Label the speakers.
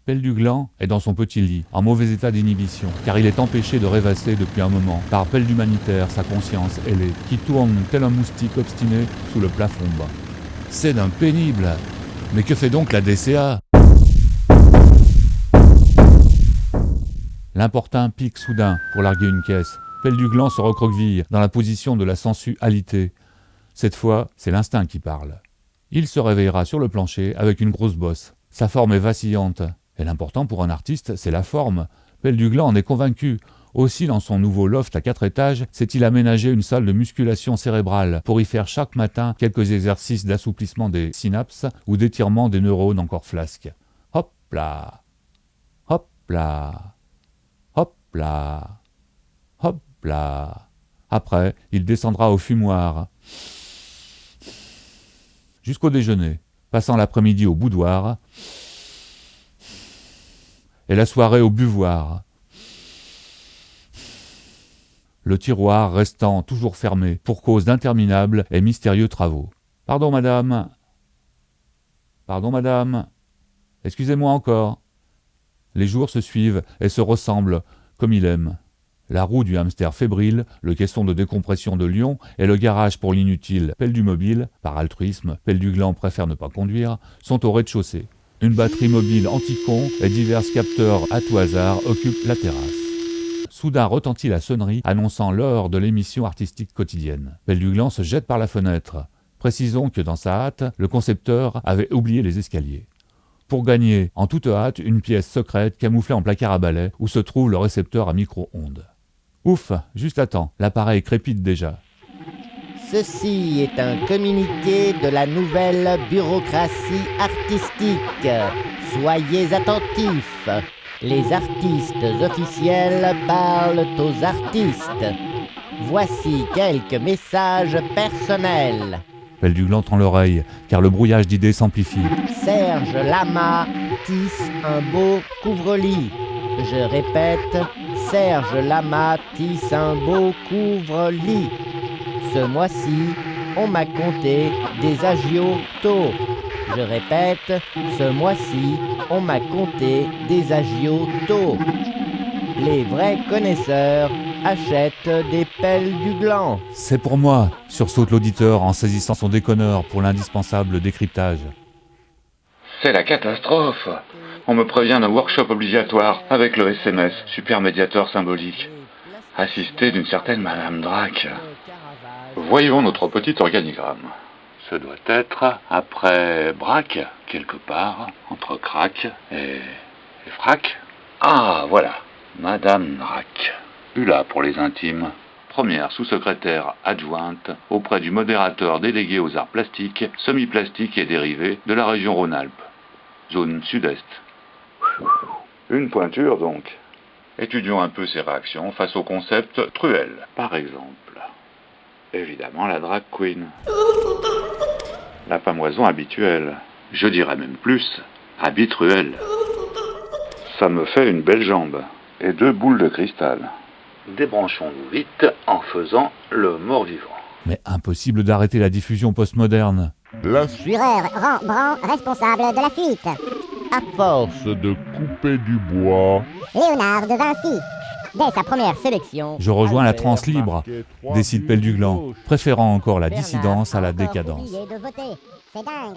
Speaker 1: Pelle du Gland est dans son petit lit, en mauvais état d'inhibition, car il est empêché de rêvasser depuis un moment par Pelle d'humanitaire, sa conscience ailée, qui tourne tel un moustique obstiné sous le plafond bas. C'est d'un pénible. Mais que fait donc la DCA? L'importun pique soudain pour larguer une caisse. Pelle du Gland se recroqueville dans la position de la sensualité. Cette fois, c'est l'instinct qui parle. Il se réveillera sur le plancher avec une grosse bosse. Sa forme est vacillante. Et l'important pour un artiste, c'est la forme. Pelle du Gland en est convaincu. Aussi, dans son nouveau loft à 4 étages, s'est-il aménagé une salle de musculation cérébrale pour y faire chaque matin quelques exercices d'assouplissement des synapses ou d'étirement des neurones encore flasques. Hop là, hop là, hop là, hop là. Après, il descendra au fumoir jusqu'au déjeuner, passant l'après-midi au boudoir et la soirée au buvoir. Le tiroir restant toujours fermé pour cause d'interminables et mystérieux travaux. « Pardon, madame. Pardon, madame. Excusez-moi encore. » Les jours se suivent et se ressemblent comme il aime. La roue du hamster fébrile, le caisson de décompression de Lyon et le garage pour l'inutile Pelle du mobile, par altruisme, Pelle du Gland préfère ne pas conduire, sont au rez-de-chaussée. Une batterie mobile anti-con et divers capteurs à tout hasard occupent la terrasse. Soudain retentit la sonnerie annonçant l'heure de l'émission artistique quotidienne. Pelle du Gland se jette par la fenêtre. Précisons que dans sa hâte, le concepteur avait oublié les escaliers. Pour gagner en toute hâte une pièce secrète camouflée en placard à balai où se trouve le récepteur à micro-ondes. Ouf, juste à temps, l'appareil crépite déjà.
Speaker 2: Ceci est un communiqué de la nouvelle bureaucratie artistique. Soyez attentifs. Les artistes officiels parlent aux artistes. Voici quelques messages personnels.
Speaker 1: Pelle du Gland tend l'oreille, car le brouillage d'idées s'amplifie.
Speaker 2: Serge Lama tisse un beau couvre-lit. Je répète, Serge Lama tisse un beau couvre-lit. Ce mois-ci, on m'a compté des agiotaux. Je répète, ce mois-ci, on m'a compté des agiotaux. Les vrais connaisseurs achètent des pelles du Gland.
Speaker 1: C'est pour moi, sursaute l'auditeur en saisissant son déconneur pour l'indispensable décryptage.
Speaker 3: C'est la catastrophe. On me prévient d'un workshop obligatoire avec le SMS, super médiateur symbolique, assisté d'une certaine Madame Drac. Voyons notre petit organigramme. Ce doit être après Braque, quelque part, entre crack et frac. Ah, voilà, Madame Drac. Hula pour les intimes. Première sous-secrétaire adjointe auprès du modérateur délégué aux arts plastiques, semi-plastiques et dérivés de la région Rhône-Alpes. Zone sud-est. Une pointure donc. Étudions un peu ses réactions face au concept Truel, par exemple. Évidemment la drag queen. La pamoison habituelle. Je dirais même plus, habituelle. Ça me fait une belle jambe. Et 2 boules de cristal. Débranchons-nous vite en faisant le mort-vivant.
Speaker 1: Mais impossible d'arrêter la diffusion postmoderne.
Speaker 4: Jureur Rembrandt responsable de la fuite.
Speaker 2: À force
Speaker 5: De couper du bois.
Speaker 4: Léonard de Vinci. Dès sa première sélection.
Speaker 1: Je rejoins la transe libre, décide Pelle du Gland, préférant encore la dissidence à la décadence.
Speaker 4: De voter. C'est dingue.